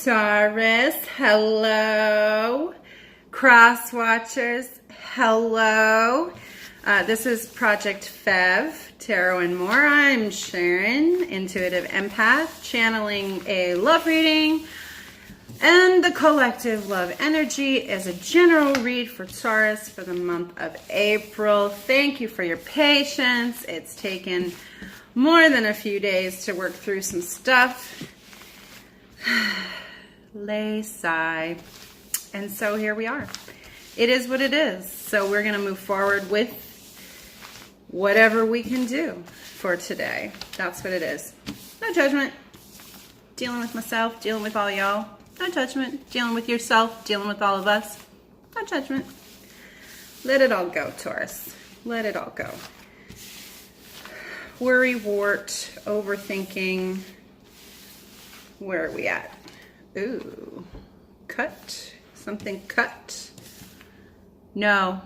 Taurus, hello. Cross watchers, hello. This is Project Tarot and more. I'm Sharon, intuitive empath, channeling a love reading. And the collective love energy is a general read for Taurus for the month of April. Thank you for your patience. It's taken more than a few days to work through some stuff. Lay, sigh. And so here we are. It is what it is. So we're going to move forward with whatever we can do for today. That's what it is. No judgment. Dealing with myself, dealing with all y'all. No judgment. Dealing with yourself, dealing with all of us. No judgment. Let it all go, Taurus. Let it all go. Worry, wart, overthinking. Where are we at? Ooh. Cut. Something cut. No.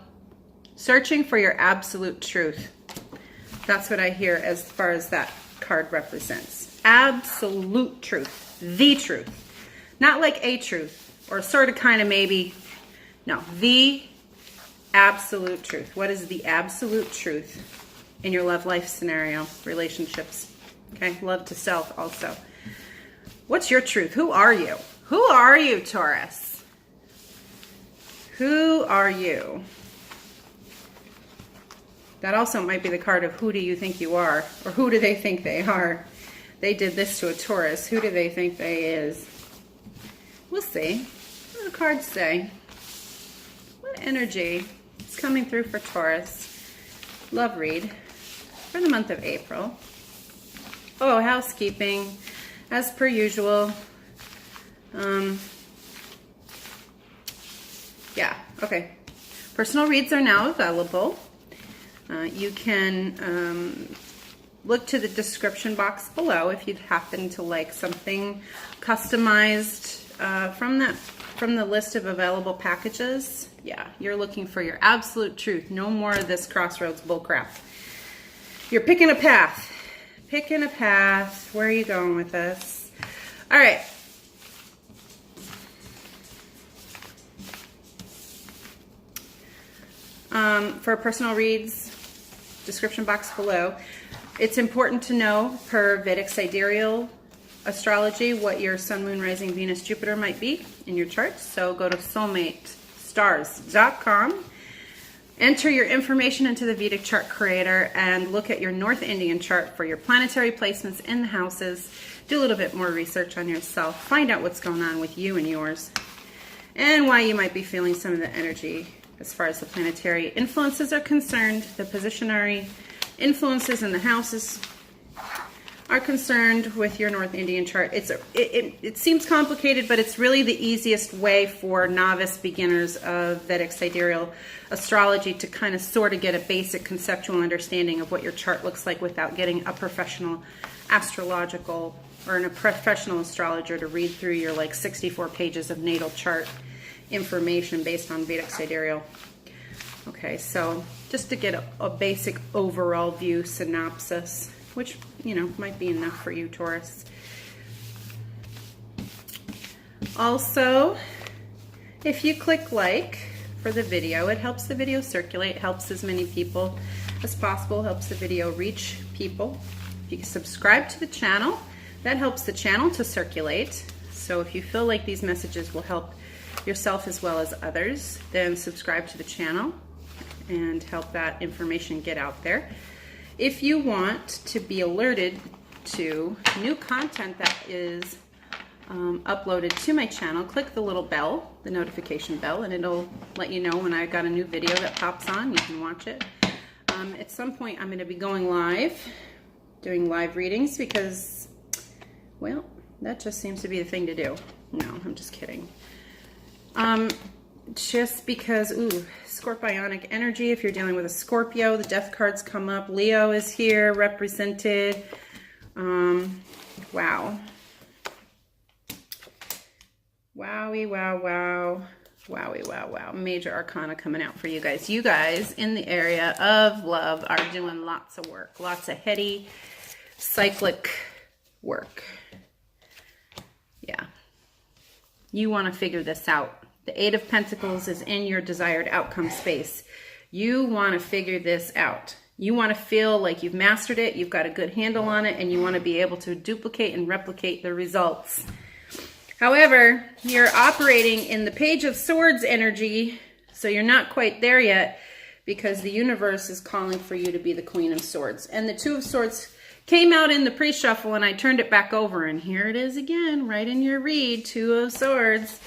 Searching for your absolute truth. That's what I hear as far as that card represents. Absolute truth. The truth. Not like a truth or sort of kind of maybe. No, the absolute truth. What is the absolute truth in your love life scenario, relationships? Okay, love to self also. What's your truth? Who are you? Who are you, Taurus? Who are you? That also might be the card of who do you think you are? Or who do they think they are? They did this to a Taurus. Who do they think they is? We'll see. What do the cards say? What energy is coming through for Taurus? Love read for the month of April. Oh, housekeeping. As per usual. Yeah, okay. Personal reads are now available. You can look to the description box below if you'd happen to like something customized from the list of available packages. Yeah, you're looking for your absolute truth. No more of this crossroads bullcrap. You're picking a path. Picking a path. Where are you going with this? All right. For personal reads, description box below. It's important to know, per Vedic sidereal astrology, what your sun, moon, rising, Venus, Jupiter might be in your chart. So go to soulmatestars.com, enter your information into the Vedic chart creator, and look at your North Indian chart for your planetary placements in the houses. Do a little bit more research on yourself. Find out what's going on with you and yours, and why you might be feeling some of the energy as far as the planetary influences are concerned. The positionary influences in the houses are concerned with your North Indian chart. It seems complicated, but it's really the easiest way for novice beginners of Vedic sidereal astrology to kind of sort of get a basic conceptual understanding of what your chart looks like without getting a professional astrological or a professional astrologer to read through your like 64 pages of natal chart information based on Vedic sidereal. Okay, so just to get a basic overall view synopsis, which, you know, might be enough for you, Taurus. Also, if you click like for the video, it helps the video circulate, helps as many people as possible, helps the video reach people. If you subscribe to the channel, that helps the channel to circulate. So if you feel like these messages will help yourself as well as others, then subscribe to the channel and help that information get out there. If you want to be alerted to new content that is uploaded to my channel, click the little bell, the notification bell, and it'll let you know when I got a new video that pops on. You can watch it. At some point I'm going to be going live, doing live readings because, well, that just seems to be the thing to do. No, I'm just kidding. Just because, ooh, Scorpionic energy, if you're dealing with a Scorpio, the death cards come up. Leo is here represented. Wow. Wowie, wow, wow. Wowie, wow, wow. Major arcana coming out for you guys. You guys in the area of love are doing lots of work. Lots of heady, cyclic work. Yeah. You want to figure this out. The Eight of Pentacles is in your desired outcome space. You want to figure this out. You want to feel like you've mastered it, you've got a good handle on it, and you want to be able to duplicate and replicate the results. However, you're operating in the Page of Swords energy, so you're not quite there yet, because the universe is calling for you to be the Queen of Swords. And the Two of Swords came out in the pre-shuffle, and I turned it back over, and here it is again, right in your read, Two of Swords.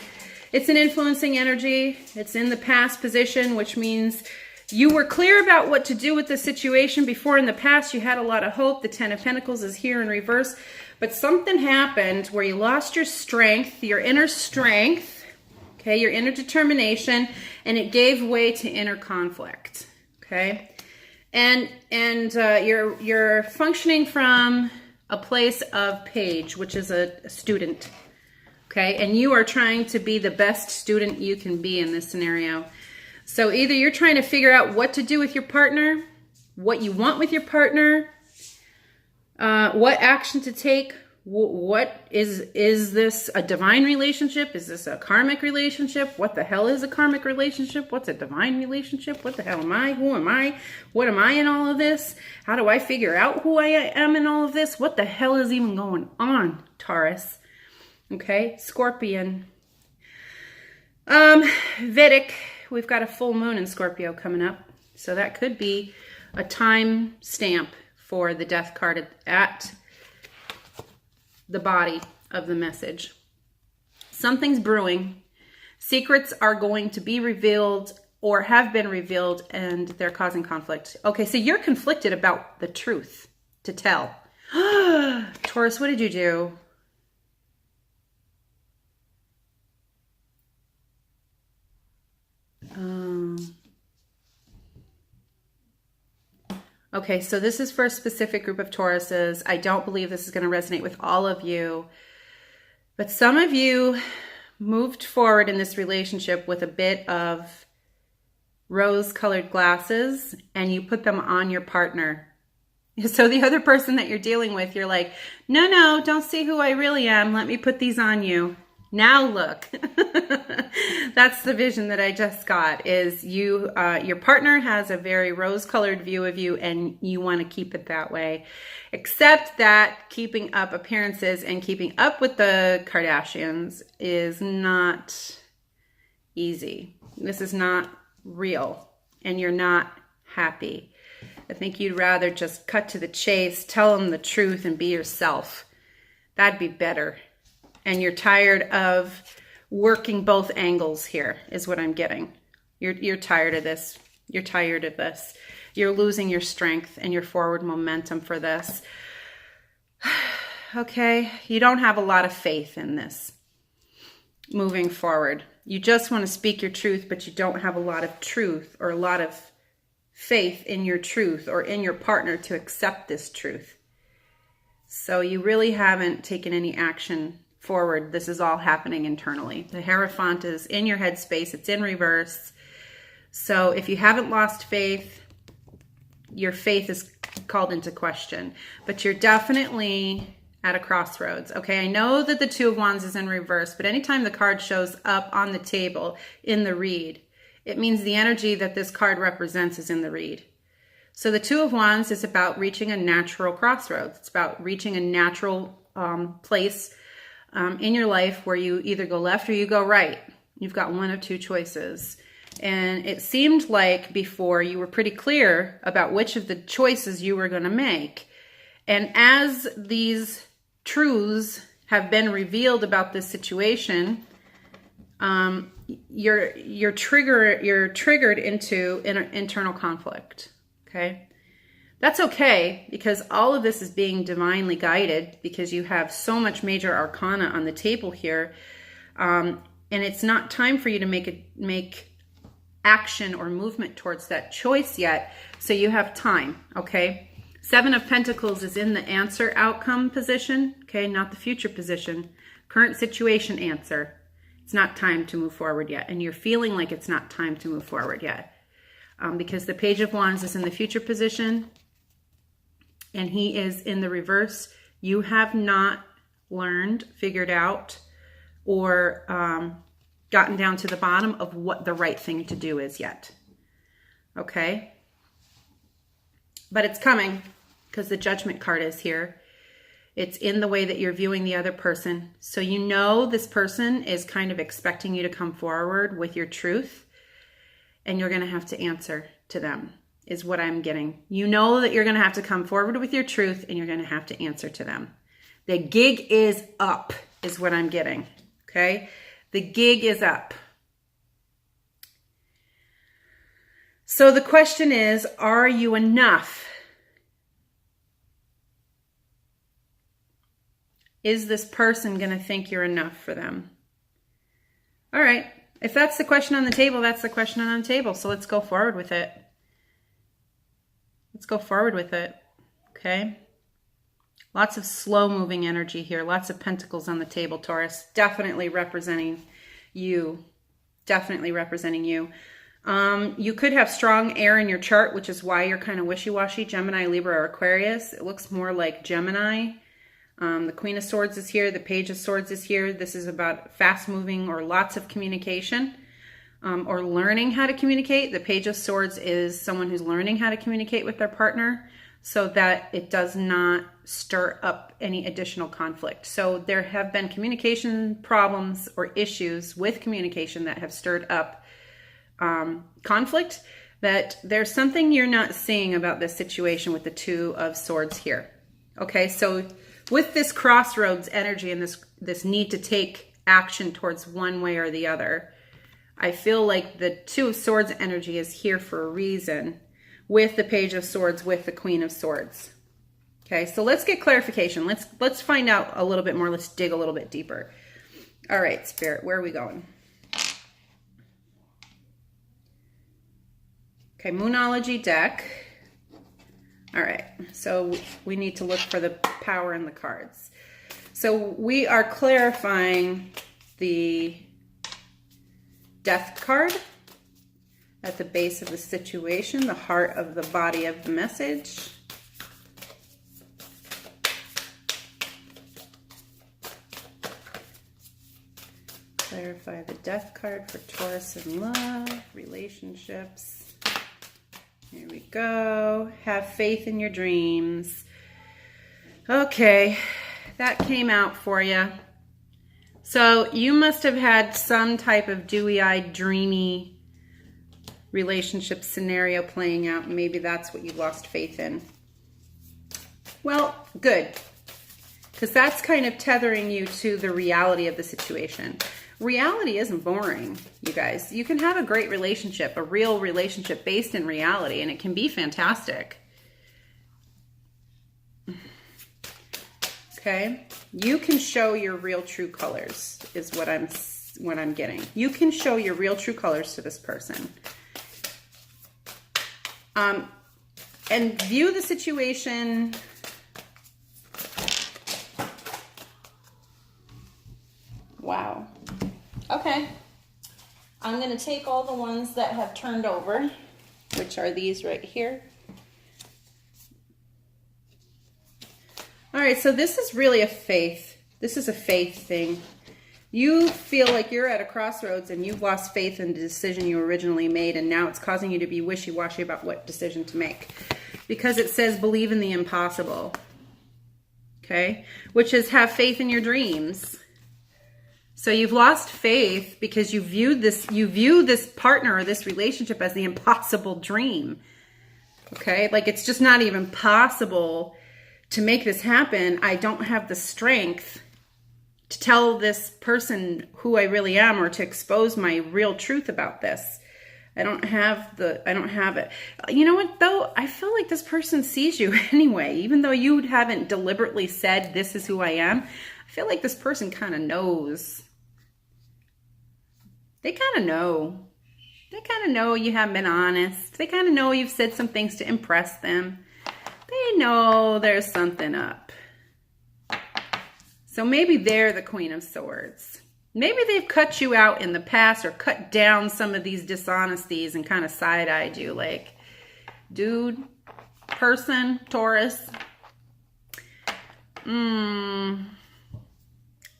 It's an influencing energy. It's in the past position, which means you were clear about what to do with the situation before. In the past, you had a lot of hope. The Ten of Pentacles is here in reverse, but something happened where you lost your strength, your inner strength, okay, your inner determination, and it gave way to inner conflict, okay? And you're functioning from a place of Page, which is a student, okay? And you are trying to be the best student you can be in this scenario. So either you're trying to figure out what to do with your partner, what you want with your partner, what action to take. What is this a divine relationship? Is this a karmic relationship? What the hell is a karmic relationship? What's a divine relationship? What the hell am I? Who am I? What am I in all of this? How do I figure out who I am in all of this? What the hell is even going on, Taurus? Okay, Scorpion. Vedic, we've got a full moon in Scorpio coming up. So that could be a time stamp for the Death card at the body of the message. Something's brewing. Secrets are going to be revealed or have been revealed, and they're causing conflict. Okay, so you're conflicted about the truth to tell. Taurus, what did you do? Okay, so this is for a specific group of Tauruses. I don't believe this is going to resonate with all of you, but some of you moved forward in this relationship with a bit of rose-colored glasses, and you put them on your partner. So the other person that you're dealing with, you're like, no, don't see who I really am. Let me put these on you. Now look. That's the vision that I just got, is you, your partner has a very rose-colored view of you, and you want to keep it that way. Except that keeping up appearances and keeping up with the Kardashians is not easy. This is not real, and you're not happy. I think you'd rather just cut to the chase, tell them the truth, and be yourself. That'd be better. And you're tired of working both angles here, is what I'm getting. You're tired of this. You're tired of this. You're losing your strength and your forward momentum for this. Okay, you don't have a lot of faith in this moving forward. You just want to speak your truth, but you don't have a lot of truth or a lot of faith in your truth or in your partner to accept this truth. So you really haven't taken any action forward. This is all happening internally. The Hierophant is in your headspace. It's in reverse. So if you haven't lost faith, your faith is called into question. But you're definitely at a crossroads. Okay, I know that the Two of Wands is in reverse, but anytime the card shows up on the table in the read, it means the energy that this card represents is in the read. So the Two of Wands is about reaching a natural crossroads. It's about reaching a natural place in your life where you either go left or you go right. You've got one of two choices. And it seemed like before you were pretty clear about which of the choices you were going to make. And as these truths have been revealed about this situation, you're triggered into internal conflict. Okay? That's okay, because all of this is being divinely guided, because you have so much major arcana on the table here. And it's not time for you to make action or movement towards that choice yet. So you have time, okay? Seven of Pentacles is in the answer outcome position, okay? Not the future position. Current situation answer. It's not time to move forward yet. And you're feeling like it's not time to move forward yet. Because the Page of Wands is in the future position, and he is in the reverse. You have not learned, figured out or gotten down to the bottom of what the right thing to do is yet. Okay? But it's coming because the Judgment card is here. It's in the way that you're viewing the other person. So you know this person is kind of expecting you to come forward with your truth, and you're going to have to answer to them, is what I'm getting. You know that you're going to have to come forward with your truth, and you're going to have to answer to them. The gig is up, is what I'm getting. Okay? The gig is up. So the question is, are you enough? Is this person going to think you're enough for them? All right. If that's the question on the table, that's the question on the table. So let's go forward with it. Let's go forward with it. Okay. Lots of slow moving energy here. Lots of pentacles on the table, Taurus. Definitely representing you. Definitely representing you. You could have strong air in your chart, which is why you're kind of wishy-washy. Gemini, Libra, or Aquarius. It looks more like Gemini. The Queen of Swords is here. The Page of Swords is here. This is about fast-moving or lots of communication, or learning how to communicate. The Page of Swords is someone who's learning how to communicate with their partner so that it does not stir up any additional conflict. So there have been communication problems or issues with communication that have stirred up conflict, that there's something you're not seeing about this situation with the Two of Swords here. Okay, so with this crossroads energy and this need to take action towards one way or the other, I feel like the Two of Swords energy is here for a reason, with the Page of Swords, with the Queen of Swords. Okay, so let's get clarification. Let's find out a little bit more. Let's dig a little bit deeper. All right, Spirit, where are we going? Okay, Moonology deck. All right, so we need to look for the power in the cards. So we are clarifying the Death card at the base of the situation, the heart of the body of the message. Clarify the Death card for Taurus in love, relationships. Here we go. Have faith in your dreams. Okay, that came out for you. So you must have had some type of dewy-eyed, dreamy relationship scenario playing out. Maybe that's what you lost faith in. Well, good. Because that's kind of tethering you to the reality of the situation. Reality isn't boring, you guys. You can have a great relationship, a real relationship based in reality, and it can be fantastic. Okay? You can show your real true colors, is what I'm getting. You can show your real true colors to this person. And view the situation wow. Okay. I'm going to take all the ones that have turned over, which are these right here. All right, so this is really a faith. This is a faith thing. You feel like you're at a crossroads and you've lost faith in the decision you originally made, and now it's causing you to be wishy-washy about what decision to make. Because it says believe in the impossible. Okay? Which is have faith in your dreams. So you've lost faith because you view this partner or this relationship as the impossible dream. Okay? Like it's just not even possible to make this happen. I don't have the strength to tell this person who I really am or to expose my real truth about this. I don't have it. You know what though? I feel like this person sees you anyway, even though you haven't deliberately said this is who I am. I feel like this person kind of knows. They kind of know. They kind of know you haven't been honest. They kind of know you've said some things to impress them. They know there's something up. So maybe they're the Queen of Swords. Maybe they've cut you out in the past or cut down some of these dishonesties and kind of side-eyed you. Like, dude, person, Taurus.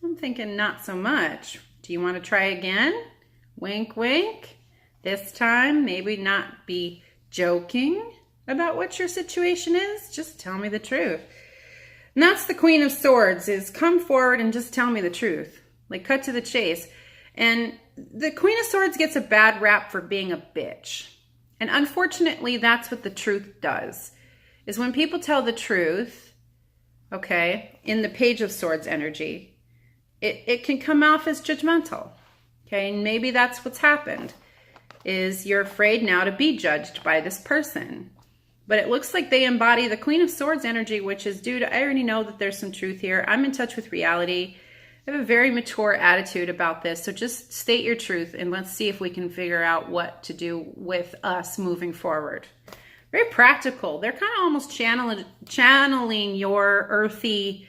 I'm thinking not so much. Do you want to try again? Wink, wink. This time, maybe not be joking about what your situation is. Just tell me the truth. And that's the Queen of Swords, is come forward and just tell me the truth. Like, cut to the chase. And the Queen of Swords gets a bad rap for being a bitch. And unfortunately, that's what the truth does. Is when people tell the truth, okay, in the Page of Swords energy, it can come off as judgmental. Okay, and maybe that's what's happened, is you're afraid now to be judged by this person. But it looks like they embody the Queen of Swords energy, which is due to, I already know that there's some truth here. I'm in touch with reality. I have a very mature attitude about this. So just state your truth and let's see if we can figure out what to do with us moving forward. Very practical. They're kind of almost channeling your earthy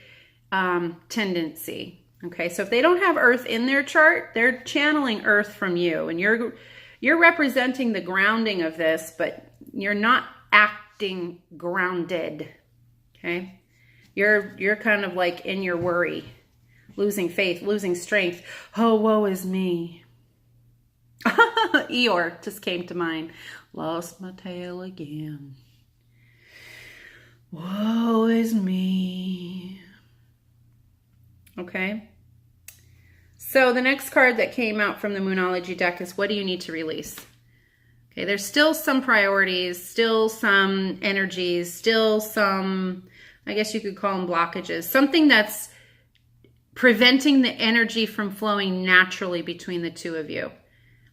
tendency. Okay, so if they don't have earth in their chart, they're channeling earth from you. And you're representing the grounding of this, but you're not acting grounded. Okay? You're kind of like in your worry, losing faith, losing strength. Oh, woe is me. Eeyore just came to mind. Lost my tail again. Woe is me. Okay. So the next card that came out from the Moonology deck is, what do you need to release? Okay, there's still some priorities, still some energies, still some, I guess you could call them blockages. Something that's preventing the energy from flowing naturally between the two of you.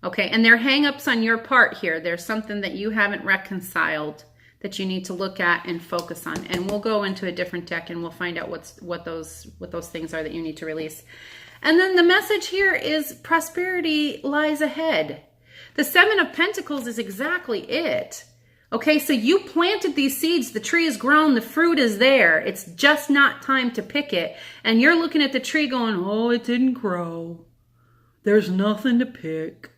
Okay, and there are hang-ups on your part here. There's something that you haven't reconciled that you need to look at and focus on. And we'll go into a different deck and we'll find out what those things are that you need to release. And then the message here is prosperity lies ahead. The Seven of Pentacles is exactly it. Okay, so you planted these seeds, the tree is grown, the fruit is there. It's just not time to pick it. And you're looking at the tree going, oh, it didn't grow. There's nothing to pick.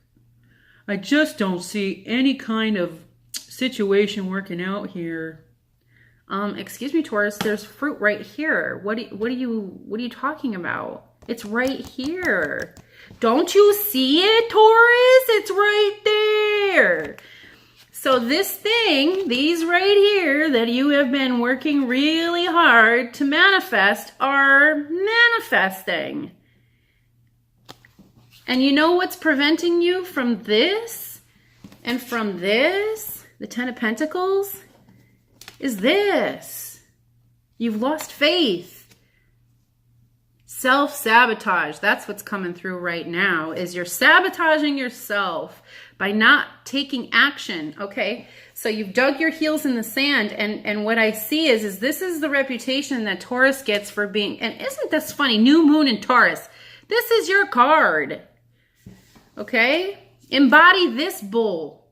I just don't see any kind of situation working out here. Excuse me, Taurus, there's fruit right here. What are you talking about? It's right here. Don't you see it, Taurus? It's right there. So this thing, these right here that you have been working really hard to manifest are manifesting. And you know what's preventing you from this and from this? The Ten of Pentacles is this. You've lost faith. Self-sabotage. That's what's coming through right now, is you're sabotaging yourself by not taking action. Okay, so you've dug your heels in the sand, and what I see is this is the reputation that Taurus gets for being, and isn't this funny? New moon in Taurus. This is your card. Okay, embody this bull.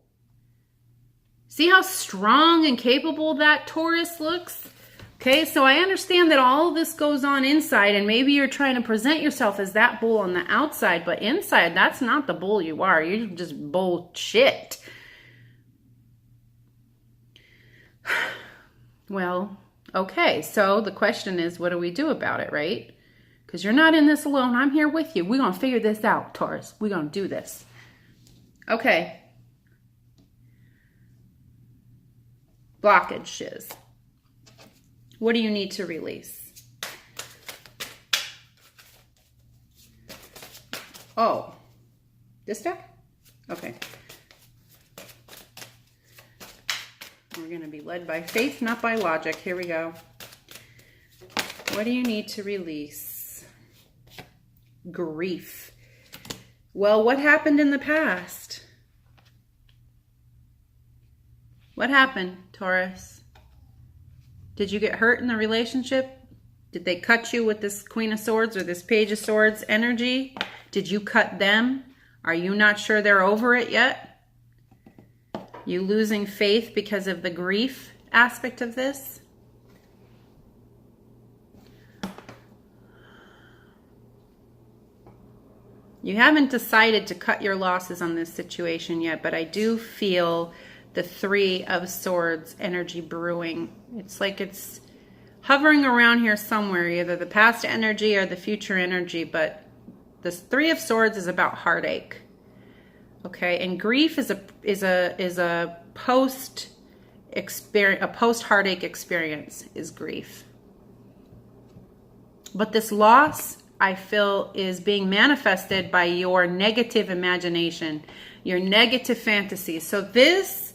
See how strong and capable that Taurus looks? Okay, so I understand that all of this goes on inside, and maybe you're trying to present yourself as that bull on the outside, but inside, that's not the bull you are. You're just bullshit. Well, okay, so the question is, what do we do about it, right? Because you're not in this alone. I'm here with you. We're going to figure this out, Taurus. We're going to do this. Okay. Blockages. What do you need to release? Oh, this deck? Okay. We're going to be led by faith, not by logic. Here we go. What do you need to release? Grief. Well, what happened in the past? What happened, Taurus? Did you get hurt in the relationship? Did they cut you with this Queen of Swords or this Page of Swords energy? Did you cut them? Are you not sure they're over it yet? You losing faith because of the grief aspect of this? You haven't decided to cut your losses on this situation yet, but I do feel the Three of Swords energy brewing. It's like it's hovering around here somewhere, either the past energy or the future energy, but this Three of Swords is about heartache. Okay, and grief is a post heartache experience is grief. But this loss, I feel, is being manifested by your negative imagination, your negative fantasy. So this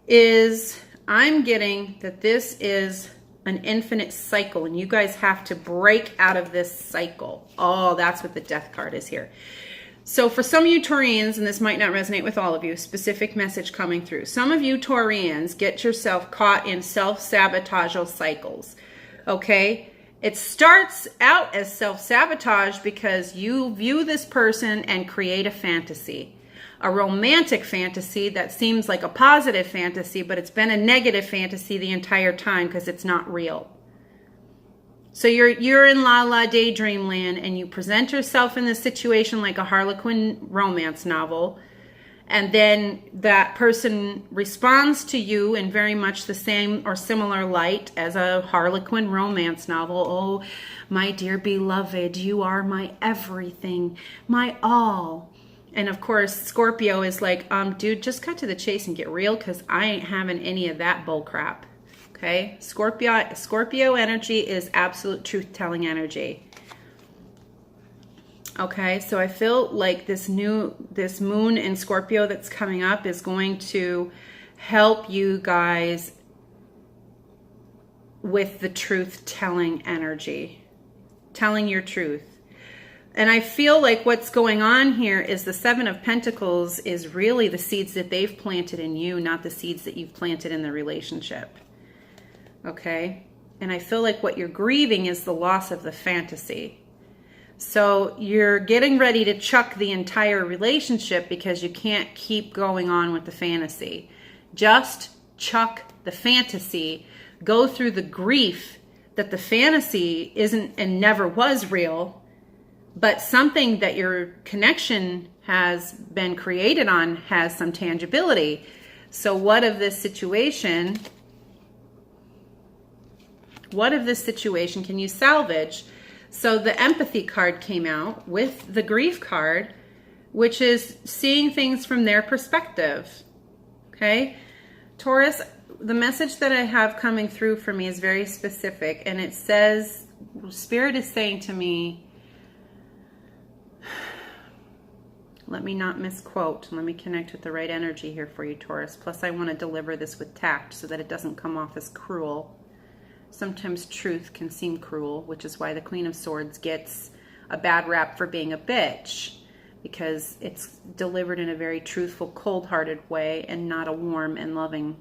is, I'm getting that this is an infinite cycle, and you guys have to break out of this cycle. Oh, that's what the Death card is here. So for some of you Taurians, and this might not resonate with all of you, specific message coming through. Some of you Taurians get yourself caught in self-sabotageal cycles, okay? It starts out as self-sabotage because you view this person and create a fantasy. A romantic fantasy that seems like a positive fantasy, but it's been a negative fantasy the entire time because it's not real. So you're in La La Daydream land, and you present yourself in this situation like a Harlequin romance novel, and then that person responds to you in very much the same or similar light as a Harlequin romance novel. Oh, my dear beloved, you are my everything, my all. And of course, Scorpio is like, dude, just cut to the chase and get real, because I ain't having any of that bull crap. Okay, Scorpio energy is absolute truth-telling energy. Okay, so I feel like this moon in Scorpio that's coming up is going to help you guys with the truth-telling energy, telling your truth. And I feel like what's going on here is the Seven of Pentacles is really the seeds that they've planted in you, not the seeds that you've planted in the relationship. Okay, and I feel like what you're grieving is the loss of the fantasy. So you're getting ready to chuck the entire relationship because you can't keep going on with the fantasy. Just chuck the fantasy. Go through the grief that the fantasy isn't and never was real, but something that your connection has been created on has some tangibility. So what of this situation? What of this situation can you salvage? So the empathy card came out with the grief card, which is seeing things from their perspective. Okay, Taurus, the message that I have coming through for me is very specific, and it says, Spirit is saying to me, let me not misquote. Let me connect with the right energy here for you, Taurus. Plus, I want to deliver this with tact so that it doesn't come off as cruel. Sometimes truth can seem cruel, which is why the Queen of Swords gets a bad rap for being a bitch, because it's delivered in a very truthful, cold-hearted way and not a warm and loving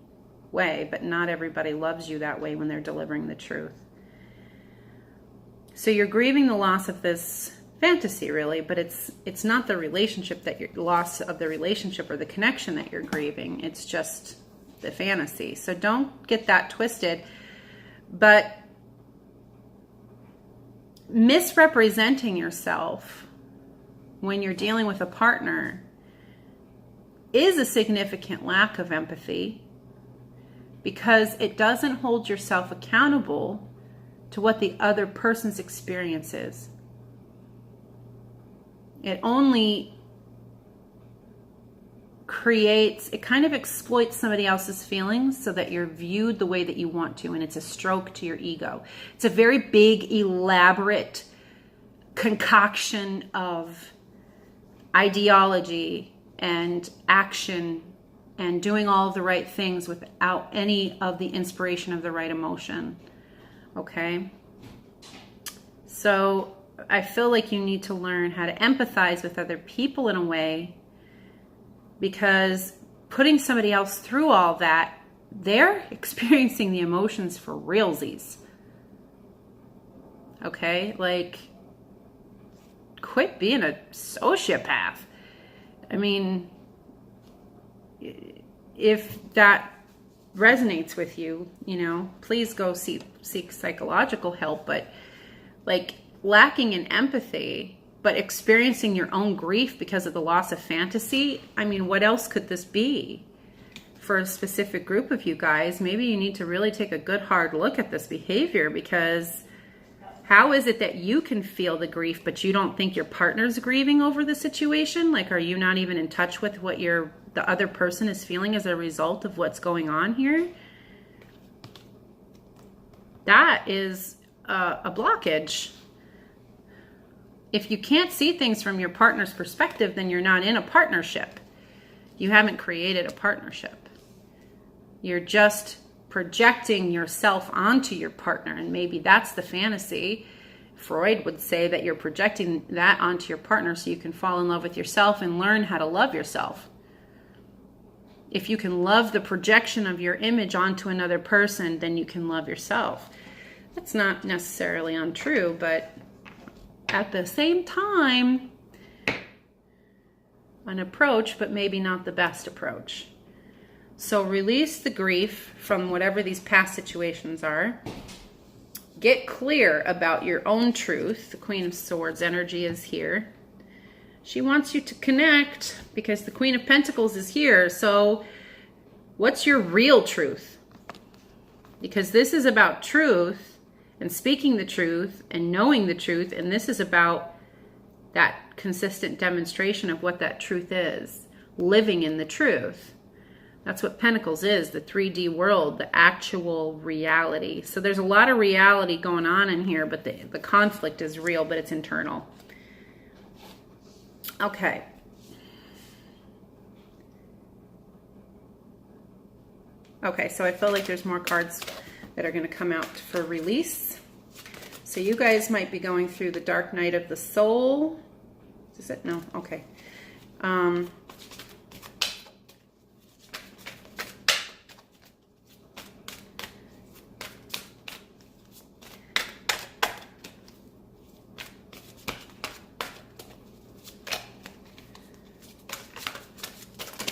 way. But not everybody loves you that way when they're delivering the truth. So you're grieving the loss of this fantasy, really, but it's not the relationship that you're loss of the relationship or the connection that you're grieving. It's just the fantasy. So don't get that twisted. But misrepresenting yourself when you're dealing with a partner is a significant lack of empathy, because it doesn't hold yourself accountable to what the other person's experience is. It only it kind of exploits somebody else's feelings so that you're viewed the way that you want to, and it's a stroke to your ego. It's a very big, elaborate concoction of ideology and action and doing all of the right things without any of the inspiration of the right emotion. Okay? So I feel like you need to learn how to empathize with other people in a way, because putting somebody else through all that, they're experiencing the emotions for realsies. Okay? Like, quit being a sociopath. I mean, if that resonates with you, please go seek psychological help. But like, lacking in empathy but experiencing your own grief because of the loss of fantasy, I mean, what else could this be? for a specific group of you guys, maybe you need to really take a good hard look at this behavior, because how is it that you can feel the grief, but you don't think your partner's grieving over the situation? Like, are you not even in touch with what the other person is feeling as a result of what's going on here? That is a blockage. If you can't see things from your partner's perspective, then you're not in a partnership. You haven't created a partnership. You're just projecting yourself onto your partner, and maybe that's the fantasy. Freud would say that you're projecting that onto your partner so you can fall in love with yourself and learn how to love yourself. If you can love the projection of your image onto another person, then you can love yourself. That's not necessarily untrue, but at the same time, an approach, but maybe not the best approach. So release the grief from whatever these past situations are. Get clear about your own truth. The Queen of Swords energy is here. She wants you to connect because the Queen of Pentacles is here. So what's your real truth? Because this is about truth and speaking the truth and knowing the truth. And this is about that consistent demonstration of what that truth is. Living in the truth. That's what Pentacles is, the 3D world, the actual reality. So there's a lot of reality going on in here, but the conflict is real, but it's internal. Okay. Okay, so I feel like there's more cards that are going to come out for release. So you guys might be going through the dark night of the soul. Is it? No? Okay.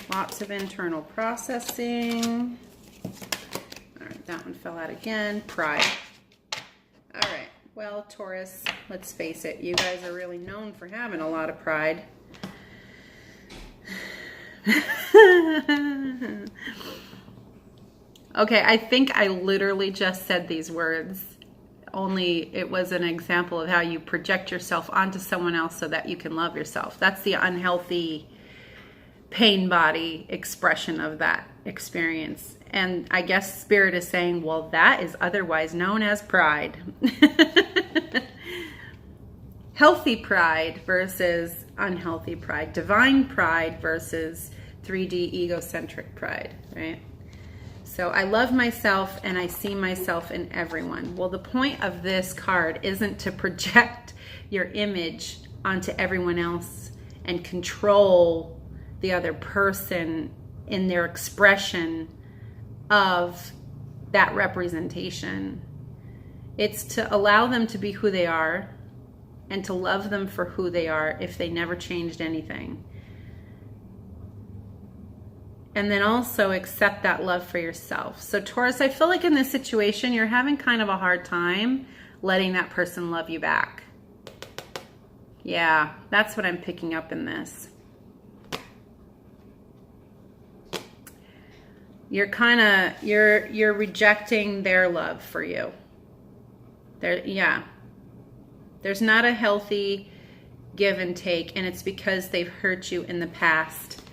Lots of internal processing. All right, that one fell out again. Pride. All right, well, Taurus, let's face it. You guys are really known for having a lot of pride. Okay, I think I literally just said these words. Only it was an example of how you project yourself onto someone else so that you can love yourself. That's the unhealthy pain body expression of that experience. And I guess Spirit is saying, well, that is otherwise known as pride. Healthy pride versus unhealthy pride. Divine pride versus 3D egocentric pride, right? So I love myself and I see myself in everyone. Well, the point of this card isn't to project your image onto everyone else and control the other person in their expression of that representation. It's to allow them to be who they are and to love them for who they are if they never changed anything. And then also accept that love for yourself. So Taurus, I feel like in this situation, you're having kind of a hard time letting that person love you back. Yeah, that's what I'm picking up in this. You're kind of, you're rejecting their love for you. Yeah. There's not a healthy give and take, and it's because they've hurt you in the past.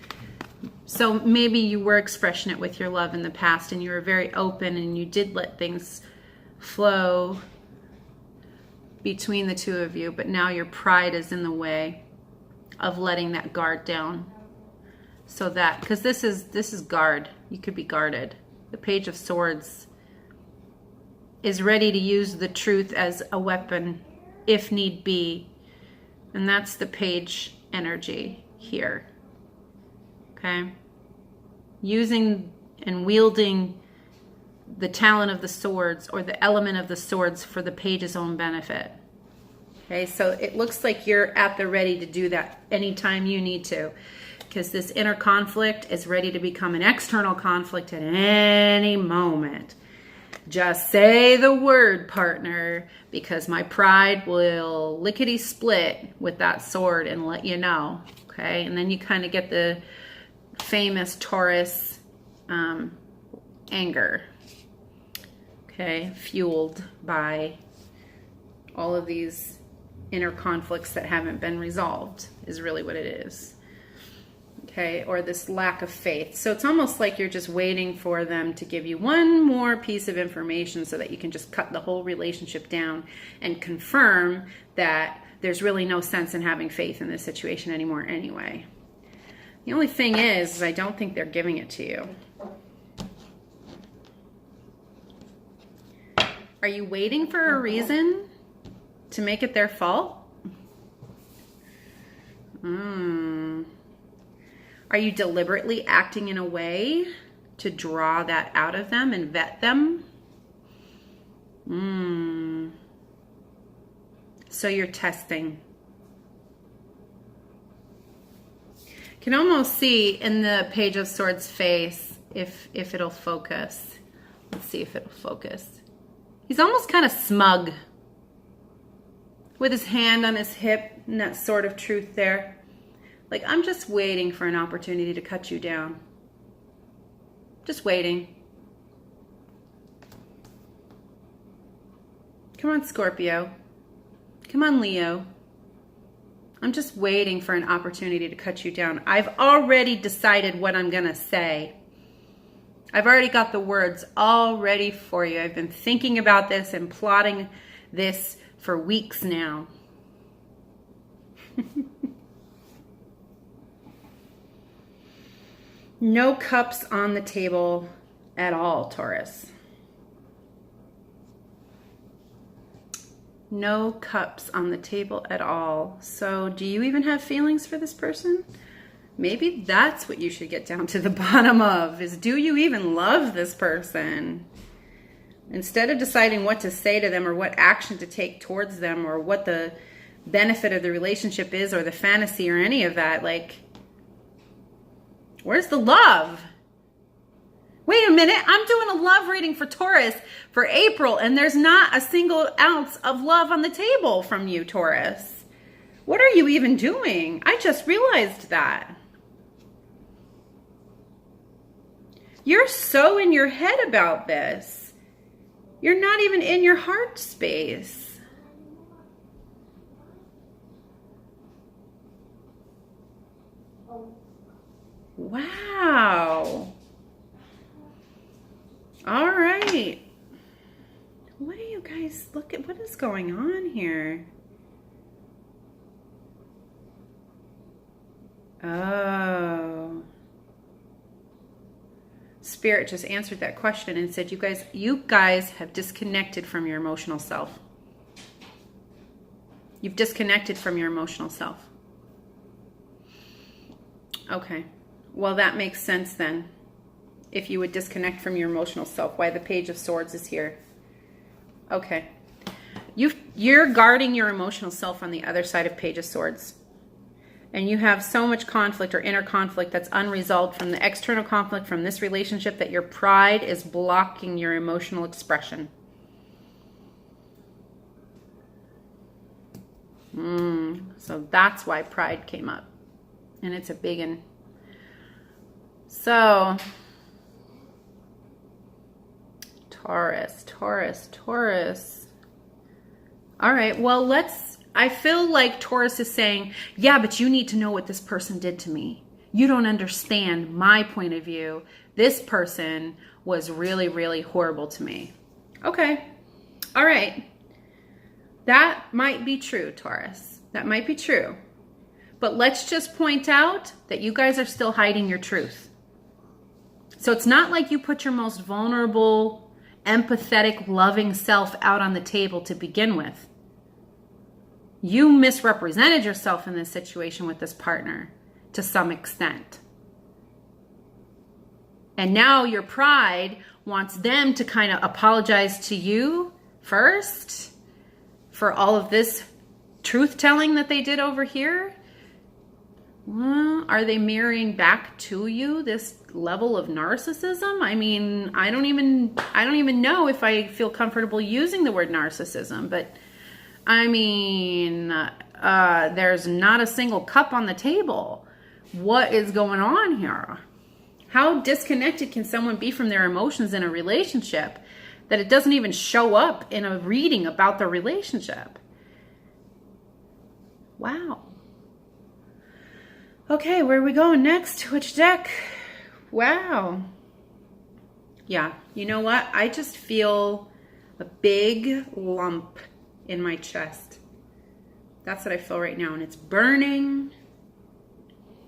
So maybe you were expressing it with your love in the past, and you were very open, and you did let things flow between the two of you, but now your pride is in the way of letting that guard down. So that, because this is guard. You could be guarded. The Page of Swords is ready to use the truth as a weapon if need be. And that's the page energy here. Okay? Using and wielding the talent of the swords or the element of the swords for the page's own benefit. Okay, so it looks like you're at the ready to do that anytime you need to. Because this inner conflict is ready to become an external conflict at any moment. Just say the word, partner, because my pride will lickety-split with that sword and let you know. Okay, and then you kind of get the famous Taurus anger, okay, fueled by all of these inner conflicts that haven't been resolved is really what it is, okay, or this lack of faith. So it's almost like you're just waiting for them to give you one more piece of information so that you can just cut the whole relationship down and confirm that there's really no sense in having faith in this situation anymore anyway. The only thing is I don't think they're giving it to you. Are you waiting for a reason to make it their fault? Are you deliberately acting in a way to draw that out of them and vet them? So you're testing. Can almost see in the Page of Swords face if it'll focus. Let's see if it'll focus. He's almost kind of smug with his hand on his hip and that sort of truth there. Like, I'm just waiting for an opportunity to cut you down. Just waiting. Come on, Scorpio. Come on, Leo. I'm just waiting for an opportunity to cut you down. I've already decided what I'm going to say. I've already got the words all ready for you. I've been thinking about this and plotting this for weeks now. No cups on the table at all, Taurus. No cups on the table at all. So do you even have feelings for this person? Maybe that's what you should get down to the bottom of, is do you even love this person? Instead of deciding what to say to them or what action to take towards them or what the benefit of the relationship is or the fantasy or any of that, like, where's the love? Wait a minute, I'm doing a love reading for Taurus for April, and there's not a single ounce of love on the table from you, Taurus. What are you even doing? I just realized that. You're so in your head about this. You're not even in your heart space. Wow. All right. What do you guys look at? What is going on here? Oh. Spirit just answered that question and said, you guys have disconnected from your emotional self. You've disconnected from your emotional self. Okay. Well, that makes sense then. If you would disconnect from your emotional self, why the Page of Swords is here. Okay. You're guarding your emotional self on the other side of Page of Swords. And you have so much conflict or inner conflict that's unresolved from the external conflict from this relationship that your pride is blocking your emotional expression. So that's why pride came up. And it's a big one. So, Taurus. All right, well, I feel like Taurus is saying, yeah, but you need to know what this person did to me. You don't understand my point of view. This person was really, really horrible to me. Okay, all right. That might be true, Taurus. That might be true. But let's just point out that you guys are still hiding your truth. So it's not like you put your most vulnerable, empathetic, loving self out on the table to begin with. You misrepresented yourself in this situation with this partner to some extent. And now your pride wants them to kind of apologize to you first for all of this truth-telling that they did over here. Well, are they mirroring back to you this level of narcissism? I mean, I don't even know if I feel comfortable using the word narcissism, but I mean, there's not a single cup on the table. What is going on here? How disconnected can someone be from their emotions in a relationship that it doesn't even show up in a reading about the relationship? Wow. Okay, where are we going next? Which deck? Wow. Yeah, you know what? I just feel a big lump in my chest. That's what I feel right now. And it's burning.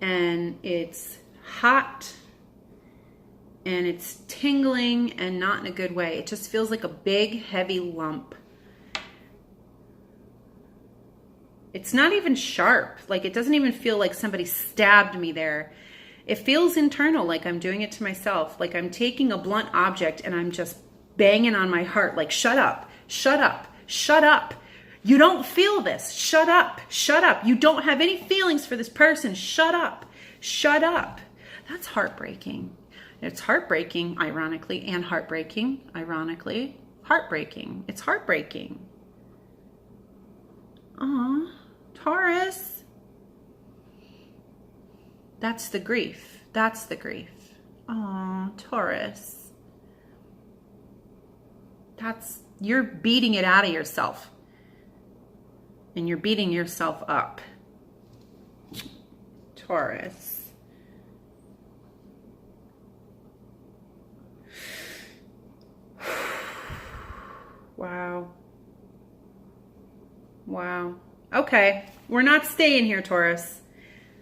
And it's hot. And it's tingling and not in a good way. It just feels like a big, heavy lump. It's not even sharp. Like, it doesn't even feel like somebody stabbed me there. It feels internal, like I'm doing it to myself. Like I'm taking a blunt object and I'm just banging on my heart. Like, shut up, shut up, shut up. You don't feel this. Shut up, shut up. You don't have any feelings for this person. Shut up, shut up. That's heartbreaking. It's heartbreaking, ironically, and heartbreaking, ironically. Heartbreaking. It's heartbreaking. Aw. Taurus. That's the grief. That's the grief. Oh, Taurus. You're beating it out of yourself. And you're beating yourself up. Taurus. Wow. Wow. Okay, we're not staying here, Taurus.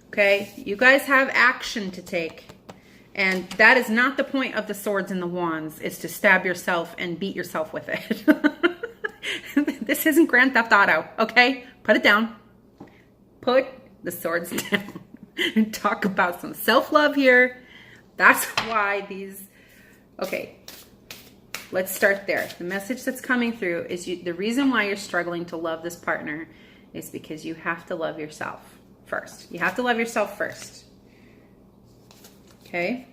Okay, you guys have action to take. And that is not the point of the swords and the wands, is to stab yourself and beat yourself with it. This isn't Grand Theft Auto, okay? Put it down. Put the swords down. And talk about some self-love here. That's why these... Okay, let's start there. The message that's coming through is the reason why you're struggling to love this partner is because you have to love yourself first. You have to love yourself first. Okay?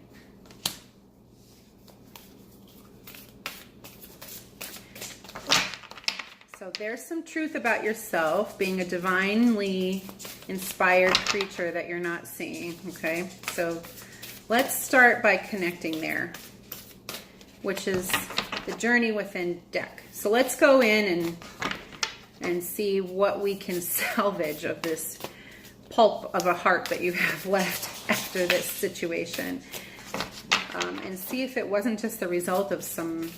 So there's some truth about yourself being a divinely inspired creature that you're not seeing. Okay? So let's start by connecting there, which is the journey within deck. So let's go in and see what we can salvage of this pulp of a heart that you have left after this situation. And see if it wasn't just the result of some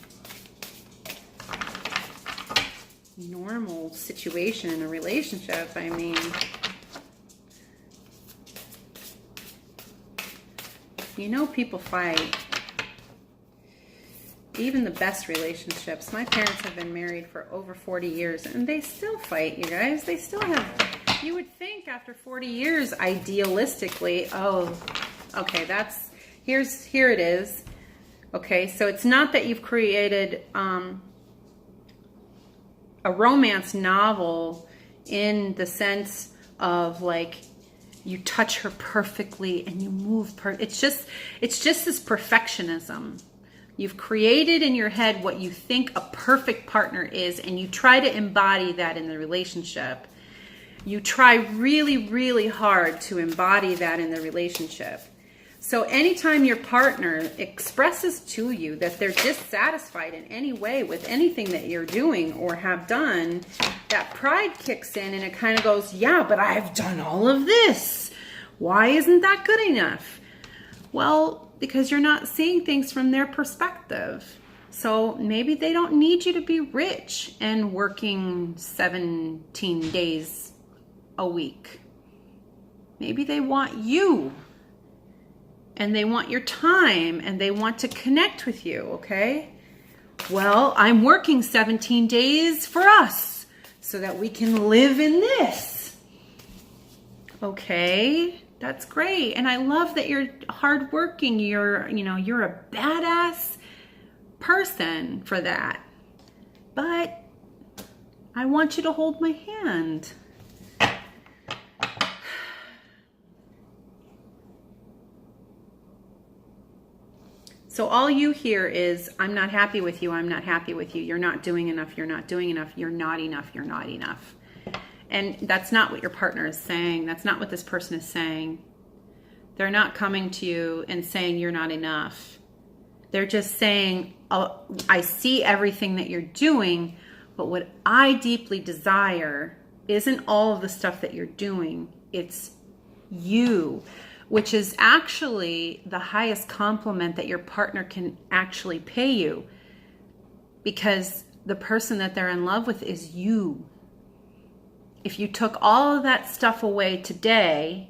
normal situation in a relationship. I mean, you know, people fight. Even the best relationships. My parents have been married for over 40 years and they still fight, you guys. They still have, you would think after 40 years, idealistically, oh, okay, here it is. Okay, so it's not that you've created a romance novel in the sense of like, you touch her perfectly and you move it's just this perfectionism. You've created in your head what you think a perfect partner is, and you try to embody that in the relationship. You try really, really hard to embody that in the relationship. So anytime your partner expresses to you that they're dissatisfied in any way with anything that you're doing or have done, that pride kicks in and it kind of goes, yeah, but I've done all of this. Why isn't that good enough? Well, because you're not seeing things from their perspective. So maybe they don't need you to be rich and working 17 days a week. Maybe they want you. And they want your time. And they want to connect with you, okay? Well, I'm working 17 days for us so that we can live in this. Okay? That's great. And I love that you're hardworking. You're a badass person for that. But I want you to hold my hand. So all you hear is, I'm not happy with you. I'm not happy with you. You're not doing enough. You're not doing enough. You're not enough. You're not enough. And that's not what your partner is saying. That's not what this person is saying. They're not coming to you and saying you're not enough. They're just saying, oh, I see everything that you're doing, but what I deeply desire isn't all of the stuff that you're doing. It's you, which is actually the highest compliment that your partner can actually pay you, because the person that they're in love with is you. If you took all of that stuff away today,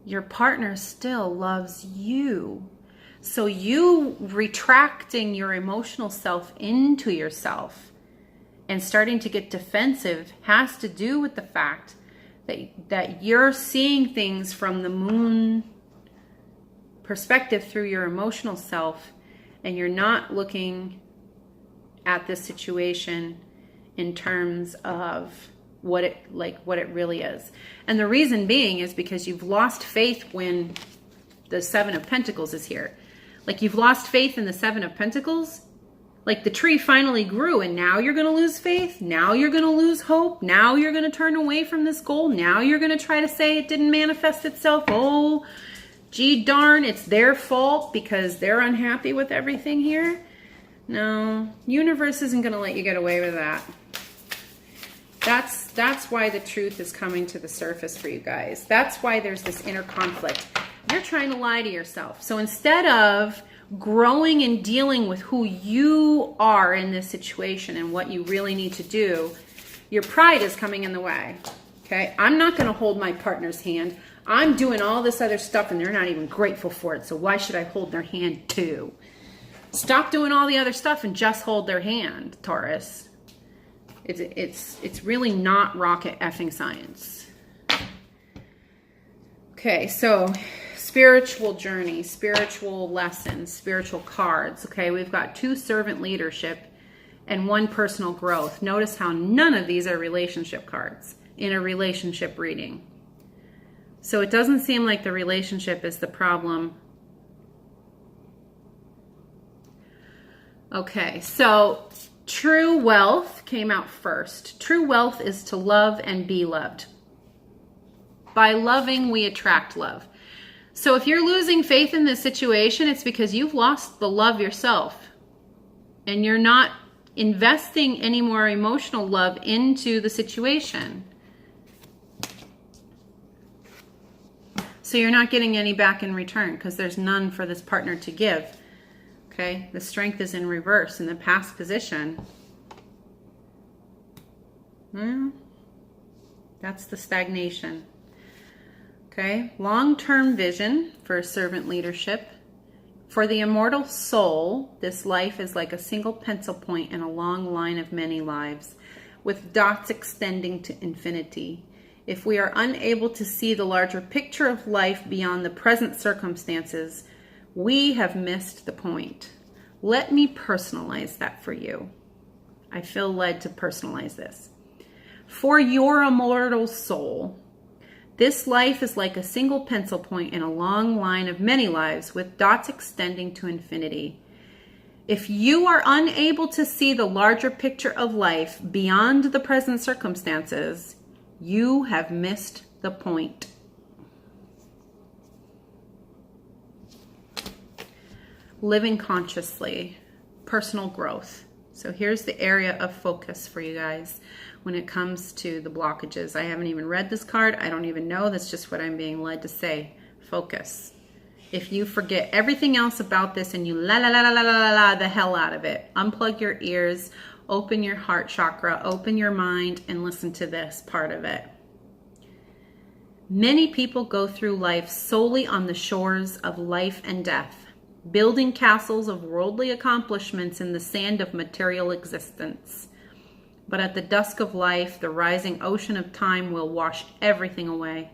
your partner still loves you. So you retracting your emotional self into yourself and starting to get defensive has to do with the fact that you're seeing things from the moon perspective through your emotional self, and you're not looking at this situation in terms of what it really is. And the reason being is because you've lost faith when the Seven of Pentacles is here. Like, you've lost faith in the Seven of Pentacles. Like, the tree finally grew, and now you're going to lose faith. Now you're going to lose hope. Now you're going to turn away from this goal. Now you're going to try to say it didn't manifest itself. Oh, gee darn, it's their fault because they're unhappy with everything here. No, universe isn't going to let you get away with that. That's why the truth is coming to the surface for you guys. That's why there's this inner conflict. You're trying to lie to yourself. So instead of growing and dealing with who you are in this situation and what you really need to do, your pride is coming in the way. Okay? I'm not going to hold my partner's hand. I'm doing all this other stuff and they're not even grateful for it. So why should I hold their hand too? Stop doing all the other stuff and just hold their hand, Taurus. It's really not rocket effing science. Okay, so spiritual journey, spiritual lessons, spiritual cards. Okay, we've got 2 servant leadership and 1 personal growth. Notice how none of these are relationship cards in a relationship reading. So it doesn't seem like the relationship is the problem. Okay, so true wealth came out first. True wealth is to love and be loved. By loving, we attract love. So if you're losing faith in this situation, it's because you've lost the love yourself. And you're not investing any more emotional love into the situation. So you're not getting any back in return because there's none for this partner to give. Okay, the strength is in reverse in the past position. That's the stagnation. Okay, long-term vision for servant leadership. For the immortal soul, this life is like a single pencil point in a long line of many lives, with dots extending to infinity. If we are unable to see the larger picture of life beyond the present circumstances, we have missed the point. Let me personalize that for you. I feel led to personalize this. For your immortal soul, this life is like a single pencil point in a long line of many lives with dots extending to infinity. If you are unable to see the larger picture of life beyond the present circumstances, you have missed the point. Living consciously, personal growth. So here's the area of focus for you guys when it comes to the blockages. I haven't even read this card. I don't even know. That's just what I'm being led to say. Focus. If you forget everything else about this and you la la la la la la la the hell out of it, unplug your ears, open your heart chakra, open your mind, and listen to this part of it. Many people go through life solely on the shores of life and death, building castles of worldly accomplishments in the sand of material existence. But at the dusk of life, the rising ocean of time will wash everything away.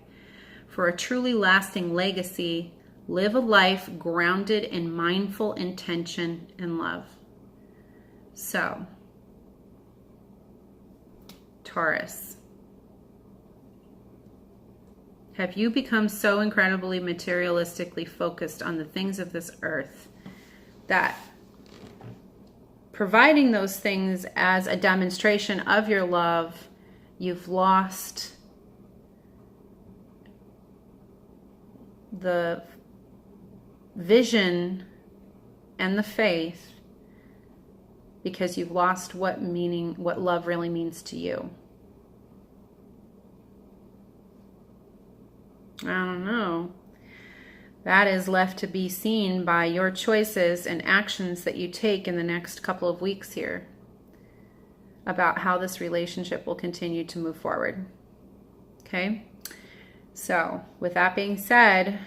For a truly lasting legacy, live a life grounded in mindful intention and love. So, Taurus, have you become so incredibly materialistically focused on the things of this earth that providing those things as a demonstration of your love, you've lost the vision and the faith because you've lost what love really means to you. I don't know. That is left to be seen by your choices and actions that you take in the next couple of weeks here about how this relationship will continue to move forward. Okay? So, with that being said,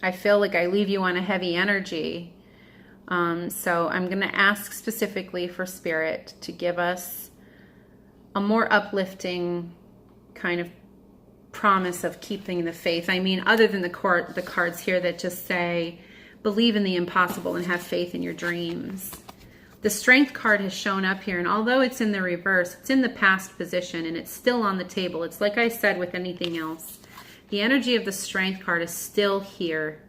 I feel like I leave you on a heavy energy. So I'm going to ask specifically for Spirit to give us a more uplifting kind of promise of keeping the faith. I mean, other than the cards here that just say, believe in the impossible and have faith in your dreams. The Strength card has shown up here, and although it's in the reverse, it's in the past position, and it's still on the table. It's like I said with anything else. The energy of the Strength card is still here.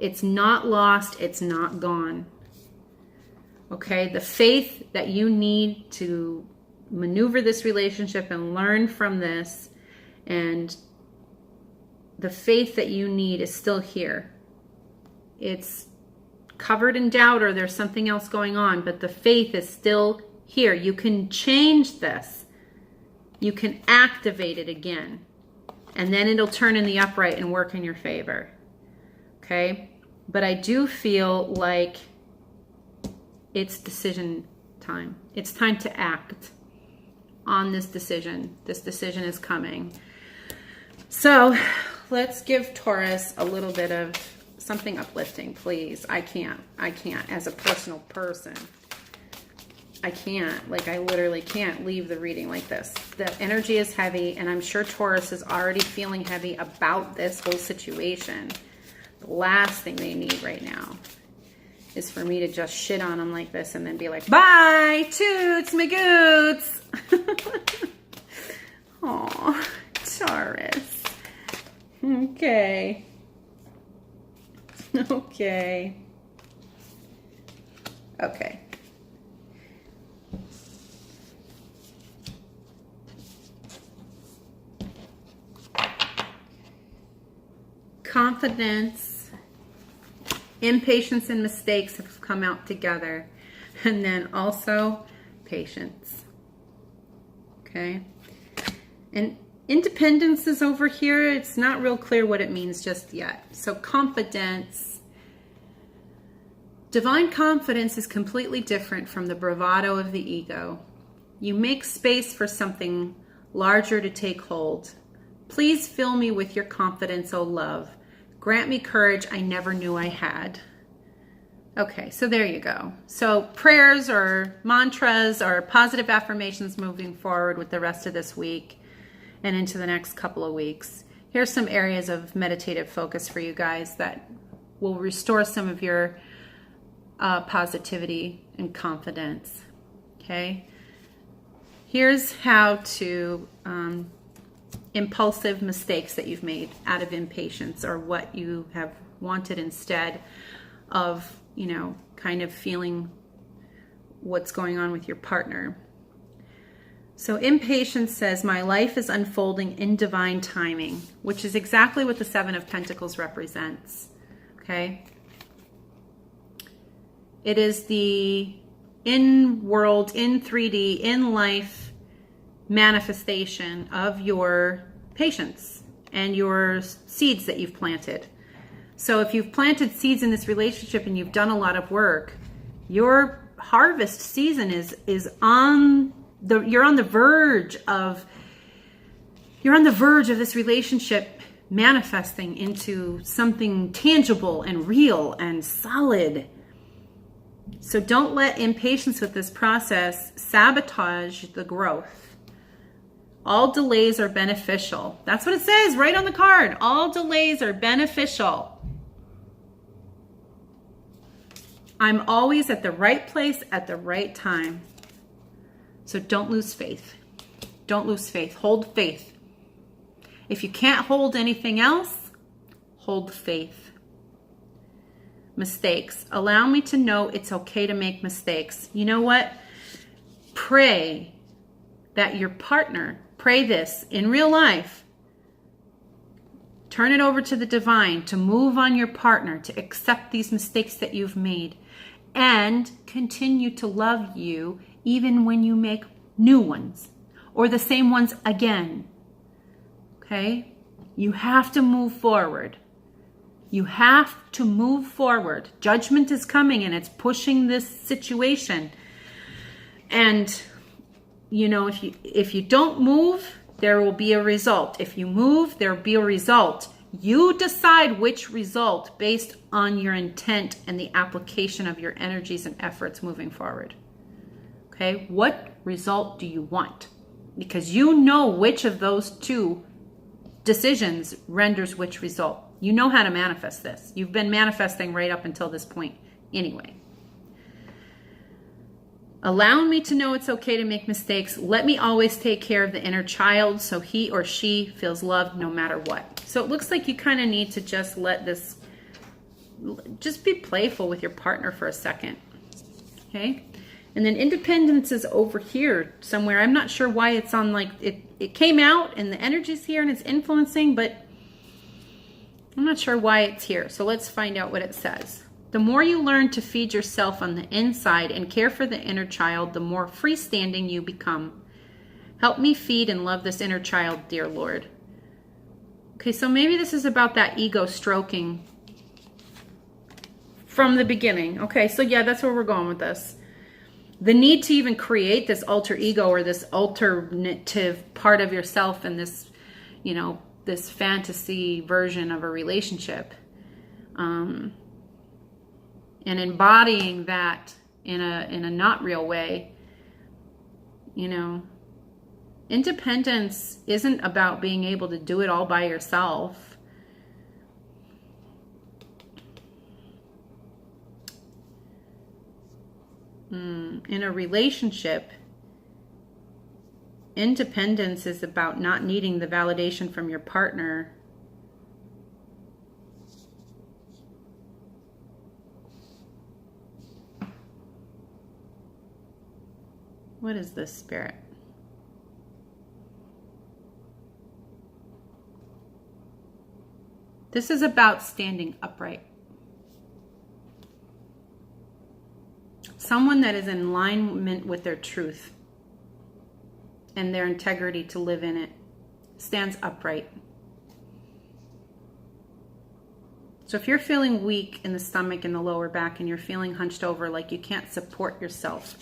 It's not lost. It's not gone. Okay? The faith that you need to maneuver this relationship and learn from this, and the faith that you need is still here. It's covered in doubt or there's something else going on, but the faith is still here. You can change this. You can activate it again. And then it'll turn in the upright and work in your favor. Okay? But I do feel like it's decision time. It's time to act on this decision. This decision is coming. So let's give Taurus a little bit of something uplifting, please. I can't as a personal person. I can't. Like, I literally can't leave the reading like this. The energy is heavy, and I'm sure Taurus is already feeling heavy about this whole situation. The last thing they need right now is for me to just shit on them like this and then be like, bye, toots, my goots. Aw, Taurus. Okay. Okay. Okay. Confidence, impatience, and mistakes have come out together. And then also patience. Okay. And independence is over here. It's not real clear what it means just yet. So confidence. Divine confidence is completely different from the bravado of the ego. You make space for something larger to take hold. Please fill me with your confidence, O love. Grant me courage I never knew I had. Okay, so there you go. So prayers or mantras or positive affirmations moving forward with the rest of this week and into the next couple of weeks. Here's some areas of meditative focus for you guys that will restore some of your positivity and confidence. Okay? Here's how to impulsive mistakes that you've made out of impatience, or what you have wanted instead of, you know, kind of feeling what's going on with your partner. So impatience says, my life is unfolding in divine timing, which is exactly what the Seven of Pentacles represents. Okay? It is the in-world, in 3D, in-life manifestation of your patience and your seeds that you've planted. So if you've planted seeds in this relationship and you've done a lot of work, your harvest season is on the you're on the verge of this relationship manifesting into something tangible and real and solid. So don't let impatience with this process sabotage the growth. All delays are beneficial. That's what it says right on the card. All delays are beneficial. I'm always at the right place at the right time. So don't lose faith. Don't lose faith. Hold faith. If you can't hold anything else, hold faith. Mistakes. Allow me to know it's okay to make mistakes. You know what? Pray that your partner, pray this in real life. Turn it over to the divine to move on your partner, to accept these mistakes that you've made, and continue to love you even when you make new ones or the same ones again. Okay? You have to move forward. You have to move forward. Judgment is coming and it's pushing this situation. And, you know, if you don't move, there will be a result. If you move, there will be a result. You decide which result based on your intent and the application of your energies and efforts moving forward. Okay? What result do you want? Because you know which of those two decisions renders which result. You know how to manifest this. You've been manifesting right up until this point anyway. Allow me to know it's okay to make mistakes. Let me always take care of the inner child so he or she feels loved no matter what. So it looks like you kind of need to just let this, just be playful with your partner for a second. Okay? And then independence is over here somewhere. I'm not sure why it's on, like, it came out and the energy's here and it's influencing, but I'm not sure why it's here. So let's find out what it says. The more you learn to feed yourself on the inside and care for the inner child, the more freestanding you become. Help me feed and love this inner child, dear Lord. Okay, so maybe this is about that ego stroking from the beginning. Okay, so yeah, that's where we're going with this. The need to even create this alter ego or this alternative part of yourself in this, you know, this fantasy version of a relationship. And embodying that in a not real way. You know, independence isn't about being able to do it all by yourself. In a relationship, independence is about not needing the validation from your partner. What is this, Spirit? This is about standing upright. Someone that is in alignment with their truth and their integrity to live in it stands upright. So if you're feeling weak in the stomach and the lower back and you're feeling hunched over like you can't support yourself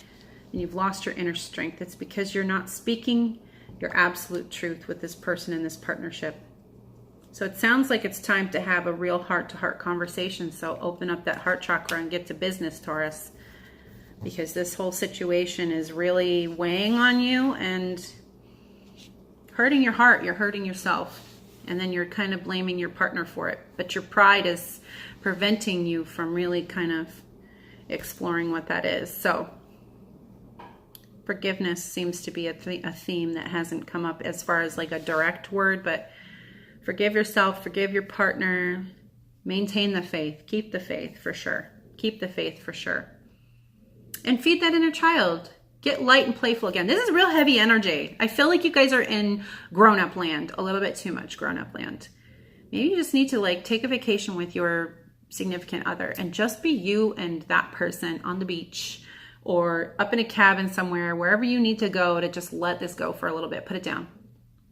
and you've lost your inner strength, it's because you're not speaking your absolute truth with this person in this partnership. So it sounds like it's time to have a real heart-to-heart conversation. So open up that heart chakra and get to business, Taurus. Because this whole situation is really weighing on you and hurting your heart. You're hurting yourself. And then you're kind of blaming your partner for it. But your pride is preventing you from really kind of exploring what that is. So forgiveness seems to be a theme that hasn't come up as far as like a direct word. But forgive yourself, forgive your partner, maintain the faith. Keep the faith for sure. Keep the faith for sure. And feed that inner child. Get light and playful again. This is real heavy energy. I feel like you guys are in grown-up land, a little bit too much grown-up land. Maybe you just need to like take a vacation with your significant other and just be you and that person on the beach or up in a cabin somewhere, wherever you need to go to just let this go for a little bit. Put it down.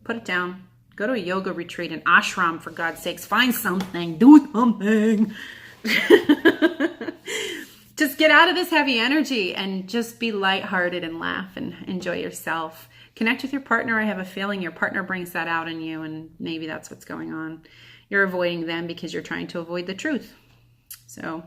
Put it down. Go to a yoga retreat, an ashram, for God's sakes. Find something. Do something. Just get out of this heavy energy and just be lighthearted and laugh and enjoy yourself. Connect with your partner. I have a feeling your partner brings that out in you, and maybe that's what's going on. You're avoiding them because you're trying to avoid the truth. So,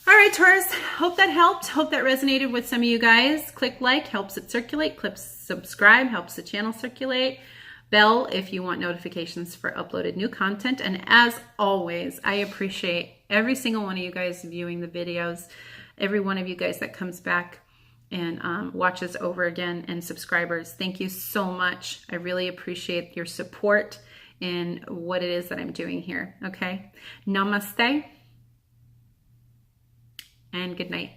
all right, Taurus, hope that helped. Hope that resonated with some of you guys. Click like, helps it circulate. Click subscribe, helps the channel circulate. Bell if you want notifications for uploaded new content. And as always, I appreciate every single one of you guys viewing the videos, every one of you guys that comes back and watches over again, and subscribers. Thank you so much. I really appreciate your support in what it is that I'm doing here. Okay. Namaste and good night.